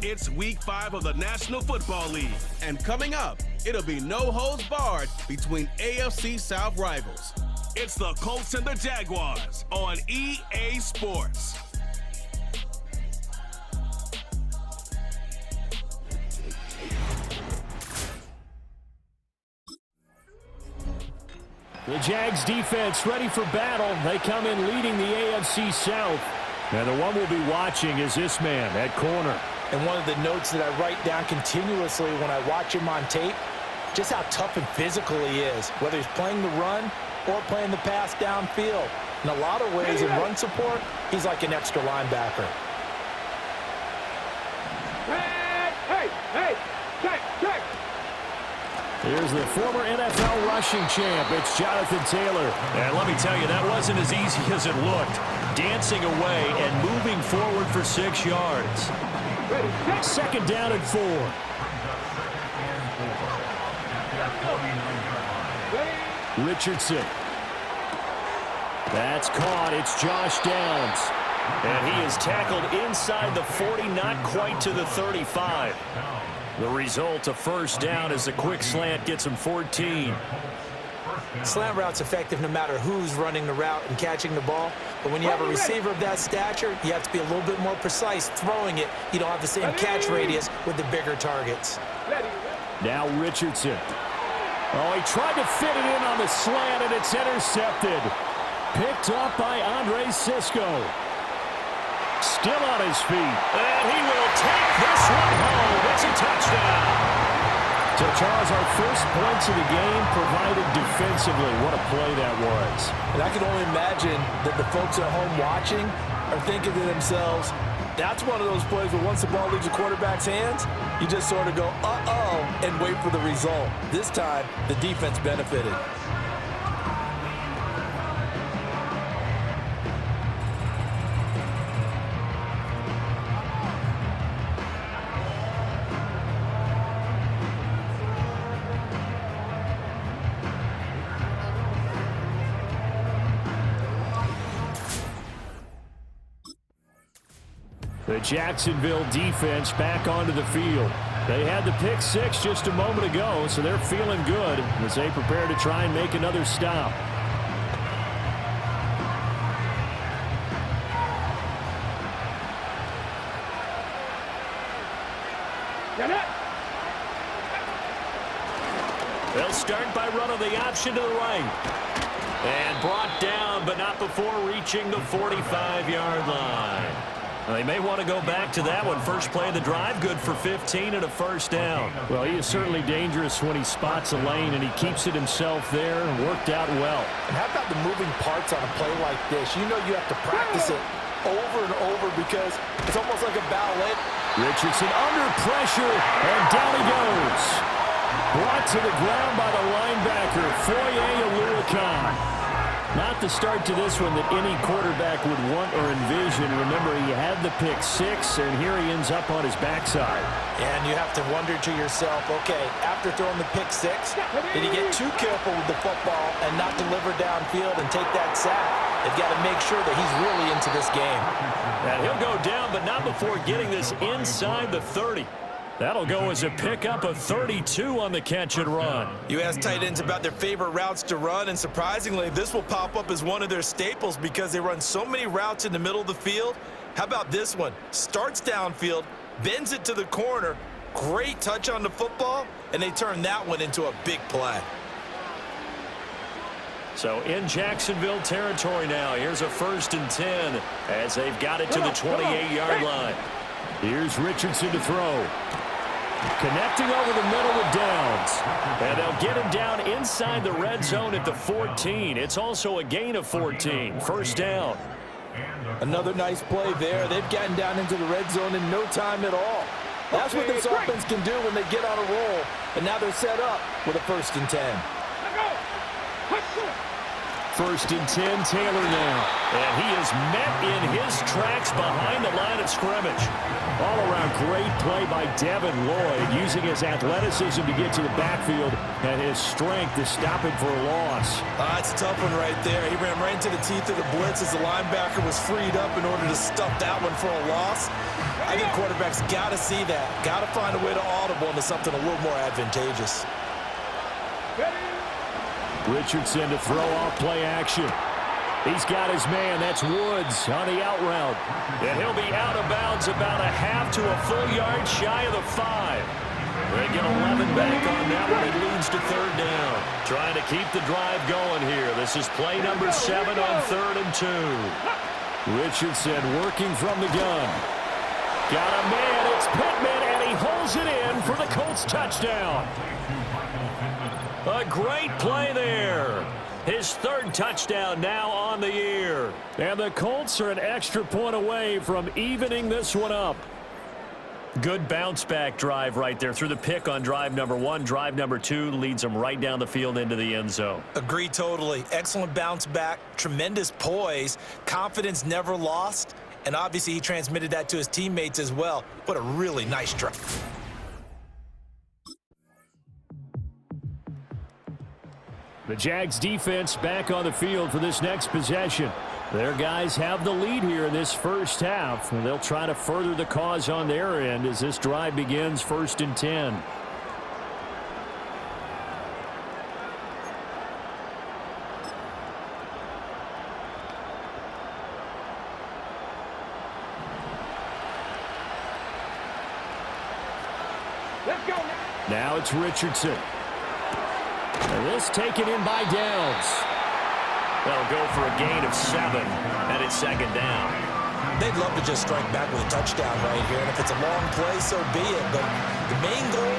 It's Week 5 of the National Football League. And coming up, it'll be no holds barred between AFC South rivals. It's the Colts and the Jaguars on EA Sports. The Jags defense ready for battle. They come in leading the AFC South. And the one we'll be watching is this man at corner. And one of the notes that I write down continuously when I watch him on tape, just how tough and physical he is, whether he's playing the run or playing the pass downfield. In a lot of ways, in run support, he's like an extra linebacker. Check. Here's the former NFL rushing champ. It's Jonathan Taylor. And let me tell you, that wasn't as easy as it looked. Dancing away and moving forward for 6 yards. Second down and 4. Richardson. That's caught. It's Josh Downs. And he is tackled inside the 40, not quite to the 35. The result, a first down as a quick slant gets him 14. Slant route's effective no matter who's running the route and catching the ball. But when you have a receiver of that stature, you have to be a little bit more precise throwing it. You don't have the same catch radius with the bigger targets. Now Richardson. Oh, he tried to fit it in on the slant, and it's intercepted. Picked up by Andre Cisco. Still on his feet. And he will take this one home. It's a touchdown. So, Charles, our first points of the game provided defensively. What a play that was. And I can only imagine that the folks at home watching are thinking to themselves, that's one of those plays where once the ball leaves the quarterback's hands, you just sort of go, uh-oh, and wait for the result. This time, the defense benefited. The Jacksonville defense back onto the field. They had the pick six just a moment ago, so they're feeling good as they prepare to try and make another stop. They'll start by running the option to the right. And brought down, but not before reaching the 45-yard line. They may want to go back to that one. First play of the drive, good for 15 and a first down. Well, he is certainly dangerous when he spots a lane, and he keeps it himself there and worked out well. And how about the moving parts on a play like this? You know you have to practice it over and over because it's almost like a ballet. Richardson under pressure, and down he goes. Brought to the ground by the linebacker, Foye Oluokun. Not the start to this one that any quarterback would want or envision. Remember, he had the pick six, and here he ends up on his backside. And you have to wonder to yourself, okay, after throwing the pick six, did he get too careful with the football and not deliver downfield and take that sack? They've got to make sure that he's really into this game. And he'll go down, but not before getting this inside the 30. That'll go as a pickup of 32 on the catch and run. You ask tight ends about their favorite routes to run, and surprisingly, this will pop up as one of their staples because they run so many routes in the middle of the field. How about this one? Starts downfield, bends it to the corner, great touch on the football, and they turn that one into a big play. So in Jacksonville territory now, here's a 1st and 10 as they've got it to the 28-yard line. Here's Richardson to throw. Connecting over the middle with Downs. And they'll get him down inside the red zone at the 14. It's also a gain of 14. First down. Another nice play there. They've gotten down into the red zone in no time at all. That's what this offense can do when they get on a roll. And now they're set up with a 1st and 10. 1st and 10, Taylor now. And he is met in his tracks behind the line of of scrimmage. All around great play by Devin Lloyd, using his athleticism to get to the backfield and his strength to stop him for a loss. That's a tough one right there. He ran right into the teeth of the blitz as the linebacker was freed up in order to stuff that one for a loss. I think quarterbacks got to see that. Got to find a way to audible into something a little more advantageous. Richardson to throw off play action. He's got his man. That's Woods on the out route. And he'll be out of bounds about a half to a full yard shy of the 5. They get 11 back on that one. It leads to third down. Trying to keep the drive going here. This is play number 7 on 3rd and 2. Richardson working from the gun. Got a man. It's Pittman, and he holds it in for the Colts touchdown. A great play there. His 3rd touchdown now on the year. And the Colts are an extra point away from evening this one up. Good bounce-back drive right there through the pick on drive number 1. Drive number 2 leads them right down the field into the end zone. Agree totally. Excellent bounce back, tremendous poise, confidence never lost, and obviously he transmitted that to his teammates as well. What a really nice drive. The Jags defense back on the field for this next possession. Their guys have the lead here in this first half. And they'll try to further the cause on their end as this drive begins 1st and 10. Let's go. Now it's Richardson. And this taken in by Downs. They'll go for a gain of 7, and it's 2nd down. They'd love to just strike back with a touchdown right here, and if it's a long play, so be it. But the main goal,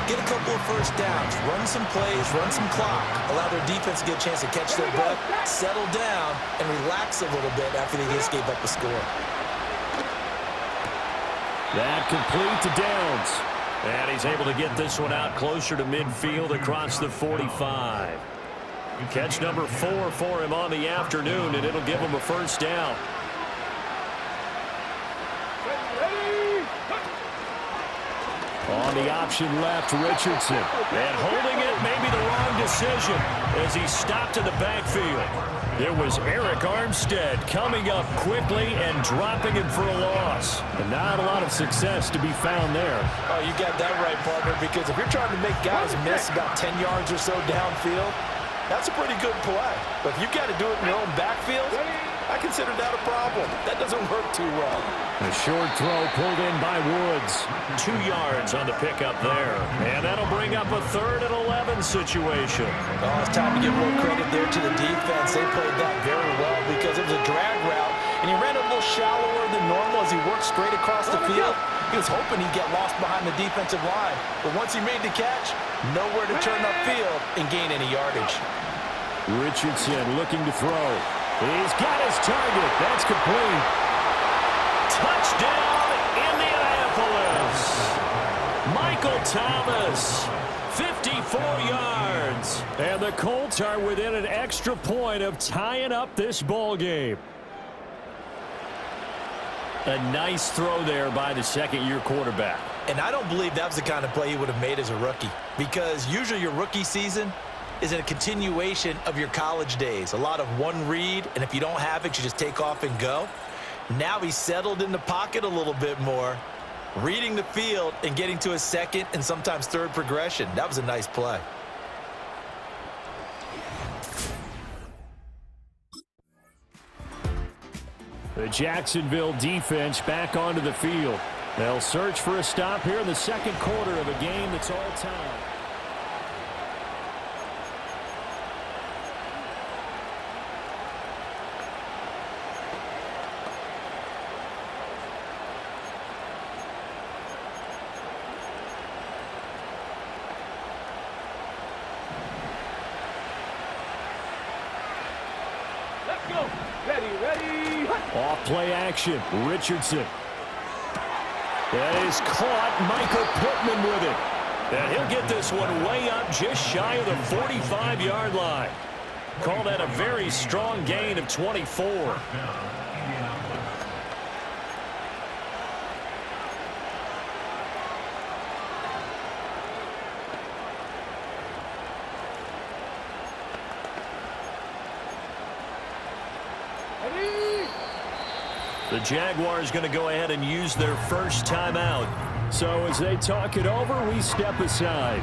get a couple of first downs, run some plays, run some clock, allow their defense to get a chance to catch their breath, settle down, and relax a little bit after they just gave up a score. That complete to Downs. And he's able to get this one out closer to midfield across the 45. Catch number 4 for him on the afternoon, and it'll give him a first down. On the option left, Richardson. And holding it may be the wrong decision as he stopped in the backfield. It was Eric Armstead coming up quickly and dropping him for a loss. And not a lot of success to be found there. Oh, you got that right, partner, because if you're trying to make guys miss about 10 yards or so downfield, that's a pretty good play. But if you've got to do it in your own backfield, I consider that a problem. That doesn't work too well. A short throw pulled in by Woods. 2 yards on the pickup there. And that'll bring up a 3rd and 11 situation. Oh, it's time to give a little credit there to the defense. They played that very well because it was a drag route, and he ran a little shallower than normal as he worked straight across the field. He was hoping he'd get lost behind the defensive line. But once he made the catch, nowhere to turn upfield and gain any yardage. Richardson looking to throw. He's got his target. That's complete. Touchdown, Indianapolis. Michael Thomas, 54 yards. And the Colts are within an extra point of tying up this ball game. A nice throw there by the second-year quarterback. And I don't believe that was the kind of play he would have made as a rookie, because usually your rookie season is a continuation of your college days. A lot of one read, and if you don't have it, you just take off and go. Now he's settled in the pocket a little bit more, reading the field and getting to his second and sometimes third progression. That was a nice play. The Jacksonville defense back onto the field. They'll search for a stop here in the second quarter of a game that's all time. Off play action, Richardson. That is caught, Michael Pittman with it. And he'll get this one way up just shy of the 45-yard line. Call that a very strong gain of 24. The Jaguars going to go ahead and use their first timeout. So as they talk it over, we step aside.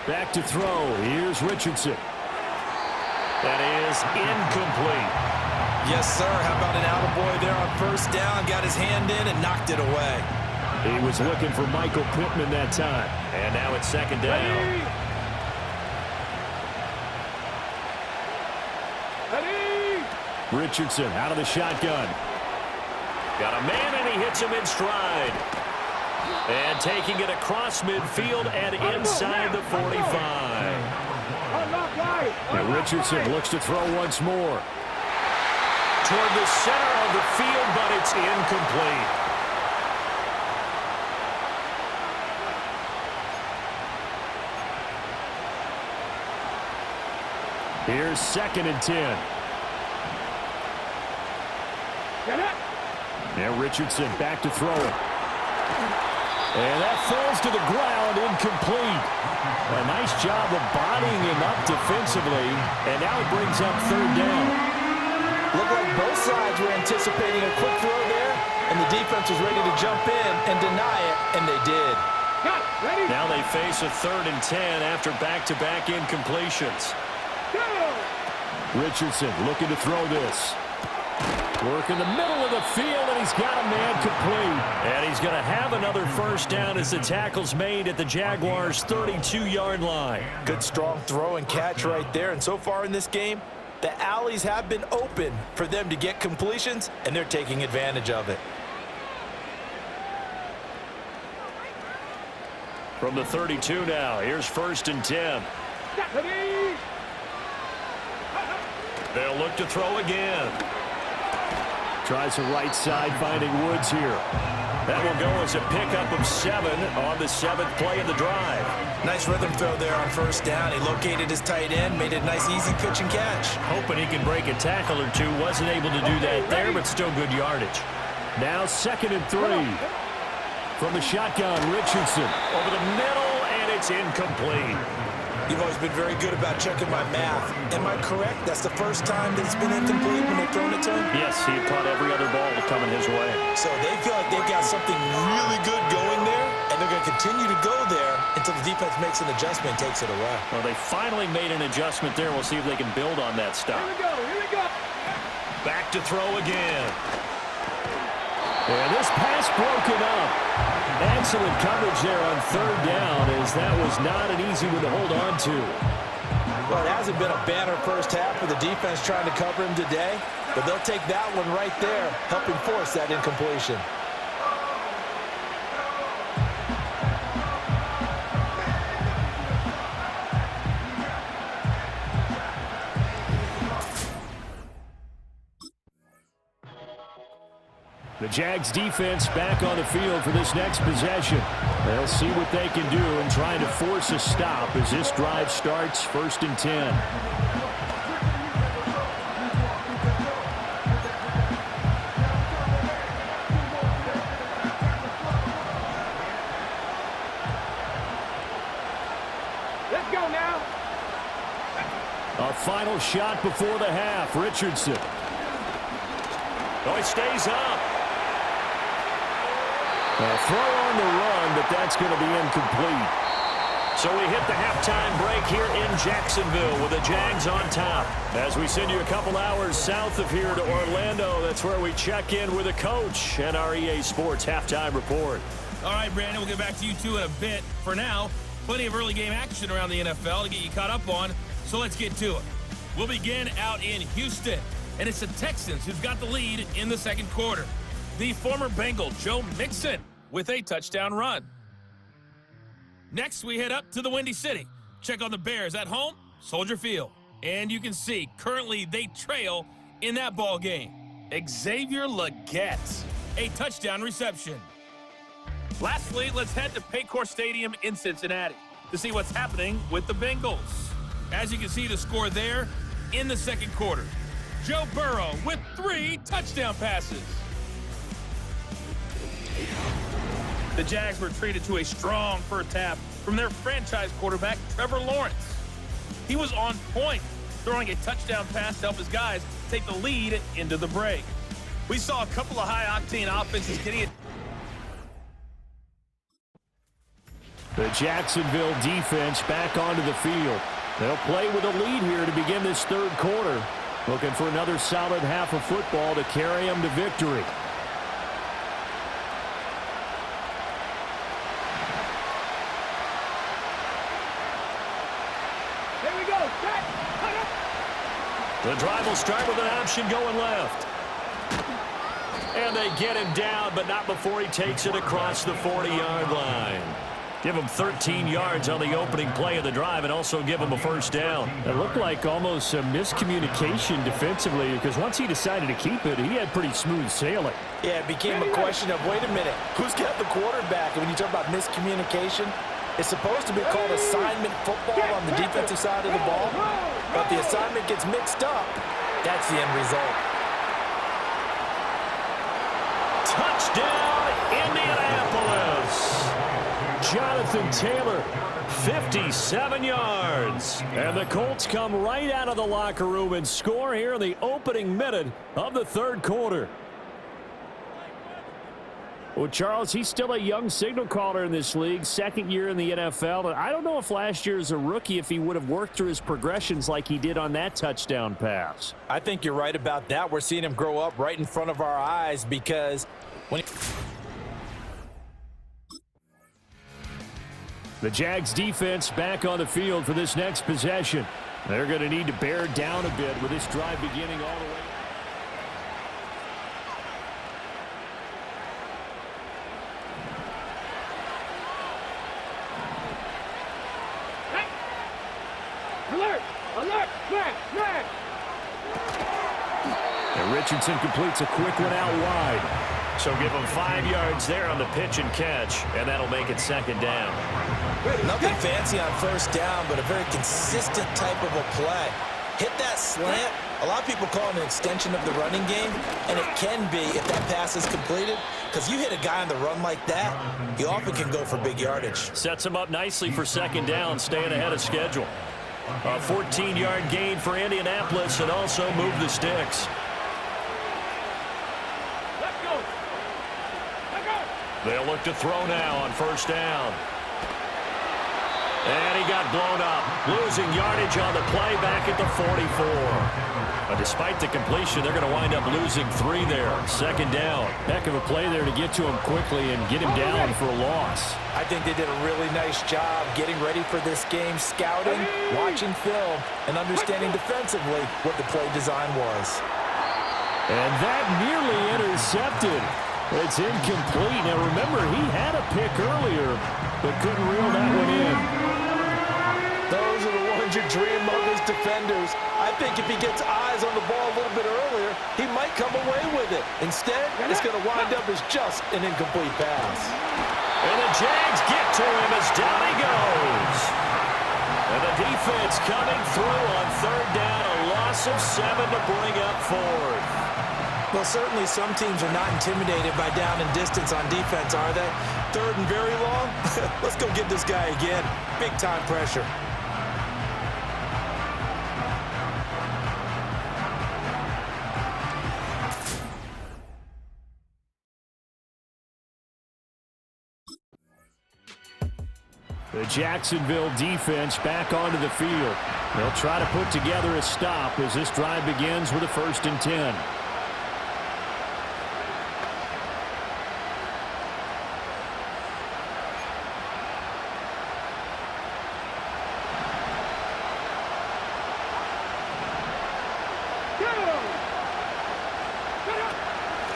Back to throw. Here's Richardson. That is incomplete. Yes, sir. How about an attaboy there on first down? Got his hand in and knocked it away. He was looking for Michael Pittman that time. And now it's second down. Richardson out of the shotgun. Got a man, and he hits him in stride. And taking it across midfield and inside the 45. And Richardson looks to throw once more. Toward the center of the field, but it's incomplete. Here's 2nd and 10. Now Richardson back to throw it. And that falls to the ground, incomplete. A nice job of bodying him up defensively, and now it brings up 3rd down. Looked like both sides were anticipating a quick throw there, and the defense was ready to jump in and deny it, and they did. Now they face a 3rd and 10 after back-to-back incompletions. Richardson looking to throw this. Work in the middle of the field, and he's got a man complete. And he's going to have another first down as the tackle's made at the Jaguars' 32-yard line. Good strong throw and catch right there. And so far in this game, the alleys have been open for them to get completions, and they're taking advantage of it. From the 32 now, here's 1st and 10. They'll look to throw again. Tries the right side, finding Woods here. That will go as a pickup of 7 on the 7th play of the drive. Nice rhythm throw there on first down. He located his tight end, made it a nice easy pitch and catch. Hoping he can break a tackle or two. Wasn't able to do that there, but still good yardage. Now 2nd and 3. From the shotgun, Richardson. Over the middle, and it's incomplete. You've always been very good about checking my math. Am I correct? That's the first time that it's been incomplete when they've thrown it to him? Yes, he had caught every other ball coming his way. So they feel like they've got something really good going there, and they're going to continue to go there until the defense makes an adjustment and takes it away. Well, they finally made an adjustment there. We'll see if they can build on that stop. Here we go. Back to throw again. And this pass broken up. Excellent coverage there on 3rd down, as that was not an easy one to hold on to. Well, it hasn't been a banner first half for the defense trying to cover him today, but they'll take that one right there, helping force that incompletion. The Jags defense back on the field for this next possession. They'll see what they can do and trying to force a stop as this drive starts. 1st and 10. Let's go now. A final shot before the half. Richardson. Oh, he stays up. A throw on the run, but that's going to be incomplete. So we hit the halftime break here in Jacksonville with the Jags on top. As we send you a couple hours south of here to Orlando, that's where we check in with the coach and our EA Sports halftime report. All right, Brandon, we'll get back to you two in a bit. For now, plenty of early game action around the NFL to get you caught up on, so let's get to it. We'll begin out in Houston, and it's the Texans who've got the lead in the second quarter. The former Bengal, Joe Mixon, with a touchdown run. Next, we head up to the Windy City. Check on the Bears at home, Soldier Field. And you can see, currently, they trail in that ball game. Xavier Legette, a touchdown reception. Lastly, let's head to Paycor Stadium in Cincinnati to see what's happening with the Bengals. As you can see the score there in the second quarter. Joe Burrow with 3 touchdown passes. The Jags were treated to a strong first half from their franchise quarterback, Trevor Lawrence. He was on point, throwing a touchdown pass to help his guys take the lead into the break. We saw a couple of high-octane offenses getting it. The Jacksonville defense back onto the field. They'll play with a lead here to begin this third quarter. Looking for another solid half of football to carry them to victory. Here we go. Set. Cut up. The drive will start with an option going left. And they get him down, but not before he takes it across the 40-yard line. Give him 13 yards on the opening play of the drive and also give him a first down. It looked like almost some miscommunication defensively because once he decided to keep it, he had pretty smooth sailing. Yeah, it became a question of, wait a minute, who's got the quarterback? And when you talk about miscommunication, it's supposed to be called assignment football on the defensive side of the ball, but the assignment gets mixed up. That's the end result. Touchdown, Indianapolis! Jonathan Taylor, 57 yards. And the Colts come right out of the locker room and score here in the opening minute of the third quarter. Well, Charles, he's still a young signal caller in this league, second year in the NFL. And I don't know if last year as a rookie, if he would have worked through his progressions like he did on that touchdown pass. I think you're right about that. We're seeing him grow up right in front of our eyes because when the Jags defense back on the field for this next possession. They're going to need to bear down a bit with this drive beginning all the way. Alert! Alert! Smash! Smash! And Richardson completes a quick one out wide. So give him 5 yards there on the pitch and catch, and that'll make it second down. nothing fancy on first down, but a very consistent type of a play. Hit that slant. A lot of people call it an extension of the running game, and it can be if that pass is completed, because you hit a guy on the run like that, you often can go for big yardage. Sets him up nicely for second down, staying ahead of schedule. A 14-yard gain for Indianapolis and also move the sticks. Let's go! Let's go! They'll look to throw now on first down. And he got blown up, losing yardage on the play back at the 44. But despite the completion, they're going to wind up losing 3 there. Second down. Heck of a play there to get to him quickly and get him down for a loss. I think they did a really nice job getting ready for this game, scouting, watching film, and understanding defensively what the play design was. And that nearly intercepted. It's incomplete. Now remember, he had a pick earlier, but couldn't reel that one in. Those are the ones you dream of as defenders. I think if he gets eyes on the ball a little bit earlier, he might come away with it. Instead, it's going to wind up as just an incomplete pass. And the Jags get to him as down he goes. And the defense coming through on third down, a loss of 7 to bring up fourth. Well, certainly some teams are not intimidated by down and distance on defense, are they? Third and very long? Let's go get this guy again. Big-time pressure. The Jacksonville defense back onto the field. They'll try to put together a stop as this drive begins with a 1st and 10.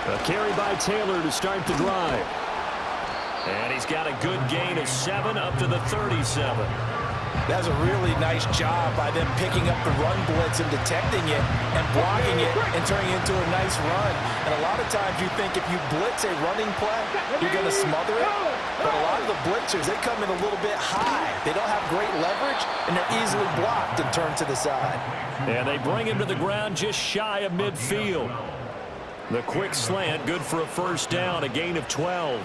A carry by Taylor to start the drive. And he's got a good gain of 7 up to the 37. That's a really nice job by them picking up the run blitz and detecting it and blocking it and turning it into a nice run. And a lot of times you think if you blitz a running play, you're going to smother it. But a lot of the blitzers, they come in a little bit high. They don't have great leverage, and they're easily blocked and turned to the side. And they bring him to the ground just shy of midfield. The quick slant, good for a first down, a gain of 12.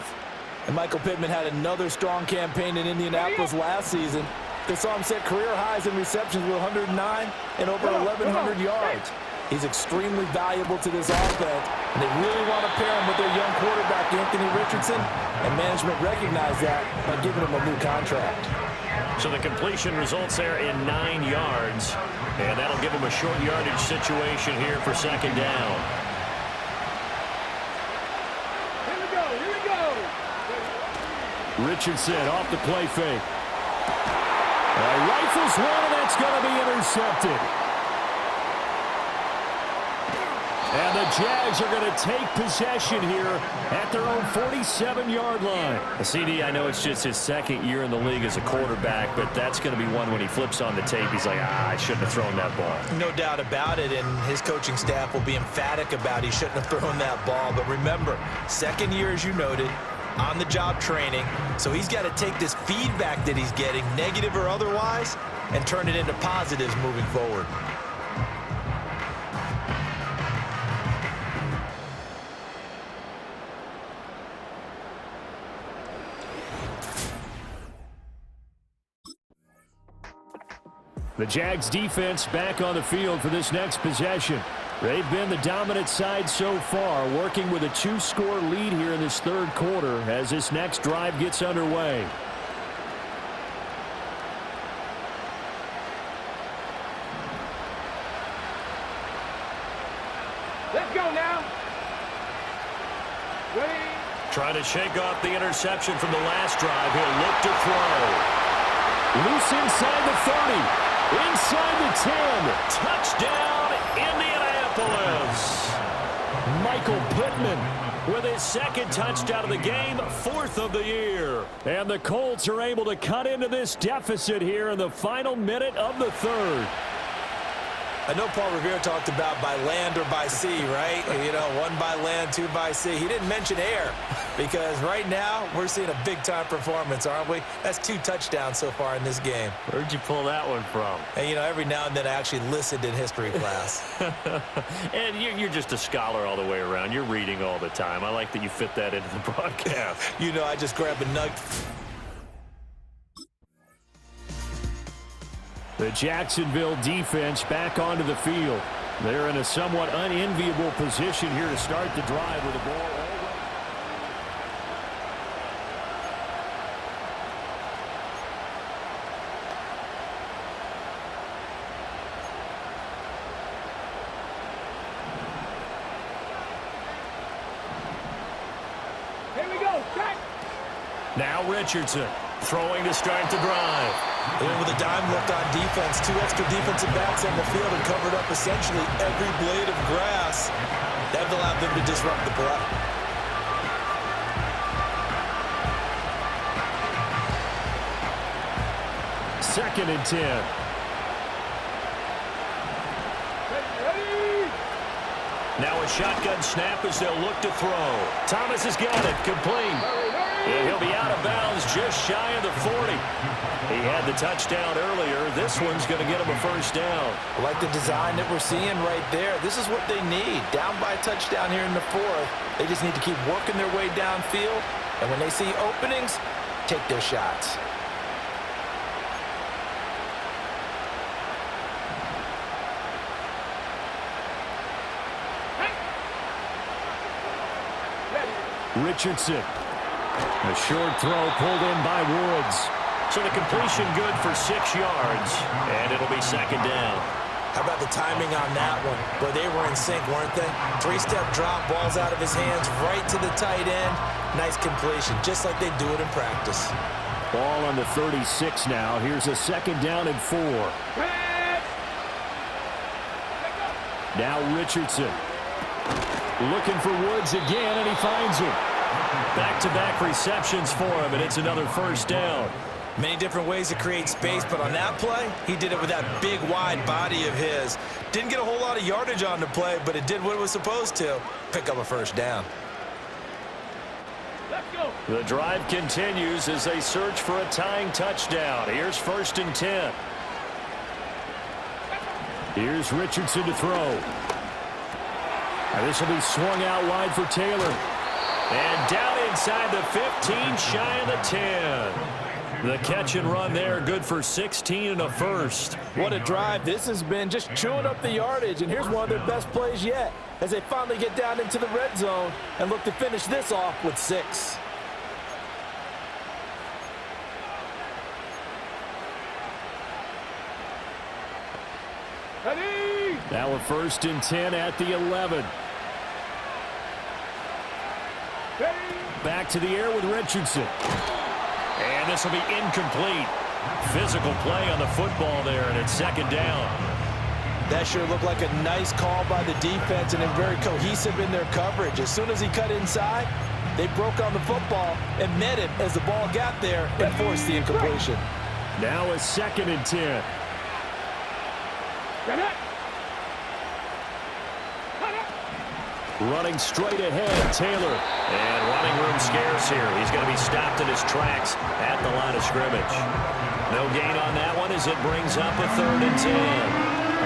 And Michael Pittman had another strong campaign in Indianapolis last season. They saw him set career highs in receptions with 109 and over 1,100 yards. He's extremely valuable to this offense, and they really want to pair him with their young quarterback, Anthony Richardson, and management recognized that by giving him a new contract. So the completion results there in 9 yards, and that'll give him a short yardage situation here for second down. Here we go, here we go. Richardson off the play fake. Rifles one, and that's going to be intercepted. And the Jags are going to take possession here at their own 47-yard line. CD, I know it's just his second year in the league as a quarterback, but that's going to be one when he flips on the tape. He's like, I shouldn't have thrown that ball. No doubt about it, and his coaching staff will be emphatic about he shouldn't have thrown that ball. But remember, second year, as you noted, on-the-job training, so he's got to take this feedback that he's getting, negative or otherwise, and turn it into positives moving forward. The Jags defense back on the field for this next possession. They've been the dominant side so far, working with a 2-score lead here in this third quarter as this next drive gets underway. Let's go now. Ready? Trying to shake off the interception from the last drive. He'll look to throw. Loose inside the 30, inside the 10. Touchdown, Indianapolis. Michael Pittman With his second touchdown of the game, 4th of the year. And the Colts are able to cut into this deficit here in the final minute of the third. I know Paul Revere talked about by land or by sea, right? You know, 1 by land, 2 by sea. He didn't mention air because right now we're seeing a big-time performance, aren't we? That's 2 touchdowns so far in this game. Where'd you pull that one from? And, you know, every now and then I actually listened in history class. And you're just a scholar all the way around. You're reading all the time. I like that you fit that into the broadcast. You know, I just grab a nugget. The Jacksonville defense back onto the field. They're in a somewhat unenviable position here to start the drive with the ball. Here we go, set. Now Richardson throwing to start the drive. And with a dime left on defense, 2 extra defensive backs on the field and covered up essentially every blade of grass. That allowed them to disrupt the play. Second and 10. Ready? Now a shotgun snap as they'll look to throw. Thomas has got it, complete. And he'll be out of bounds just shy of the 40. He had the touchdown earlier. This one's going to get him a first down. I like the design that we're seeing right there. This is what they need. Down by a touchdown here in the 4th. They just need to keep working their way downfield. And when they see openings, take their shots. Richardson. A short throw pulled in by Woods. So the completion good for 6 yards, and it'll be second down. How about the timing on that one? Boy, they were in sync, weren't they? 3-step drop, balls out of his hands, right to the tight end. Nice completion, just like they do it in practice. Ball on the 36 now. Here's a second down and 4. Now Richardson. Looking for Woods again, and he finds him. Back-to-back receptions for him, and it's another first down. Many different ways to create space, but on that play, he did it with that big, wide body of his. Didn't get a whole lot of yardage on the play, but it did what it was supposed to. Pick up a first down. Let's go. The drive continues as they search for a tying touchdown. Here's 1st and 10. Here's Richardson to throw. And this will be swung out wide for Taylor. And down inside the 15, shy of the 10. The catch and run there, good for 16 and a first. What a drive this has been, just chewing up the yardage. And here's one of their best plays yet as they finally get down into the red zone and look to finish this off with 6. Ready? Now a 1st and 10 at the 11. Ready? Back to the air with Richardson. And this will be incomplete. Physical play on the football there, and it's 2nd down. That sure looked like a nice call by the defense, and they're very cohesive in their coverage. As soon as he cut inside, they broke on the football and met him as the ball got there and forced the incompletion. Now a 2nd and 10. Get it. Running straight ahead, Taylor. And running room scarce here. He's going to be stopped in his tracks at the line of scrimmage. No gain on that one as it brings up a 3rd and 10.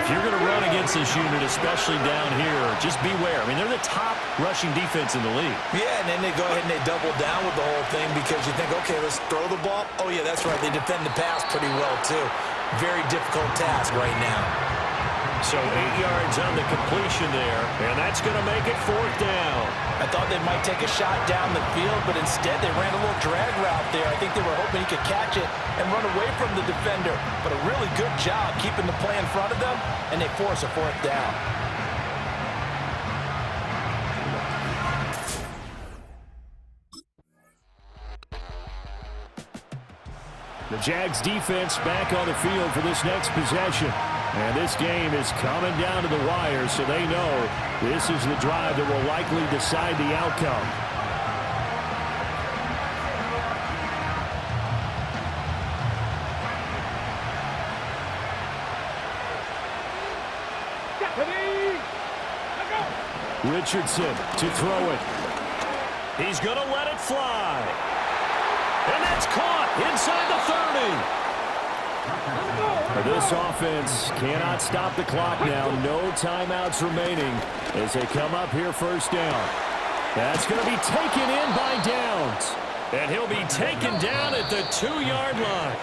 If you're going to run against this unit, especially down here, just beware. I mean, they're the top rushing defense in the league. Yeah, and then they go ahead and they double down with the whole thing because you think, okay, let's throw the ball. Oh, yeah, that's right. They defend the pass pretty well, too. Very difficult task right now. So 8 yards on the completion there, and that's going to make it 4th down. I thought they might take a shot down the field, but instead they ran a little drag route there. I think they were hoping he could catch it and run away from the defender. But a really good job keeping the play in front of them, and they force a 4th down. The Jags defense back on the field for this next possession. And this game is coming down to the wire, so they know this is the drive that will likely decide the outcome. Richardson to throw it. He's going to let it fly. And that's caught inside the 30. This offense cannot stop the clock now. No timeouts remaining as they come up here 1st down. That's going to be taken in by Downs. And he'll be taken down at the 2-yard line.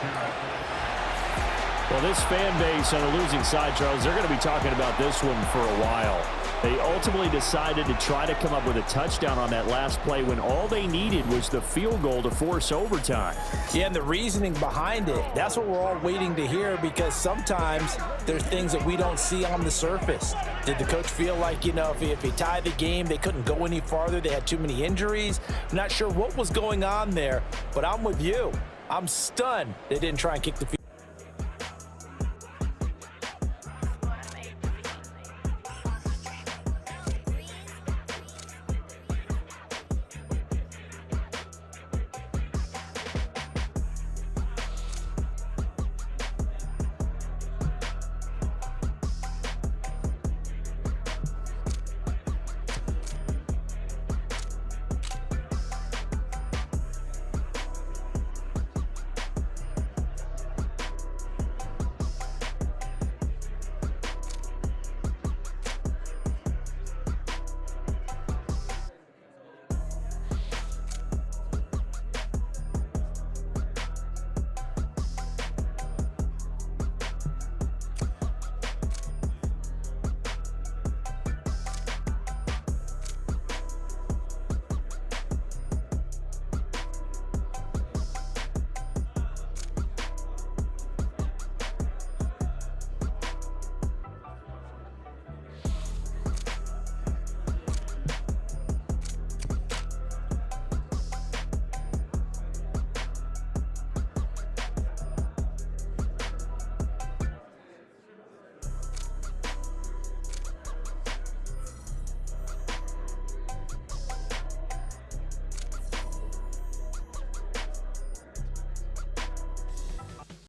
Well, this fan base on the losing side, Charles, they're going to be talking about this one for a while. They ultimately decided to try to come up with a touchdown on that last play when all they needed was the field goal to force overtime. Yeah, and the reasoning behind it, that's what we're all waiting to hear because sometimes there's things that we don't see on the surface. Did the coach feel like, you know, if he tied the game, they couldn't go any farther, they had too many injuries? I'm not sure what was going on there, but I'm with you. I'm stunned they didn't try and kick the field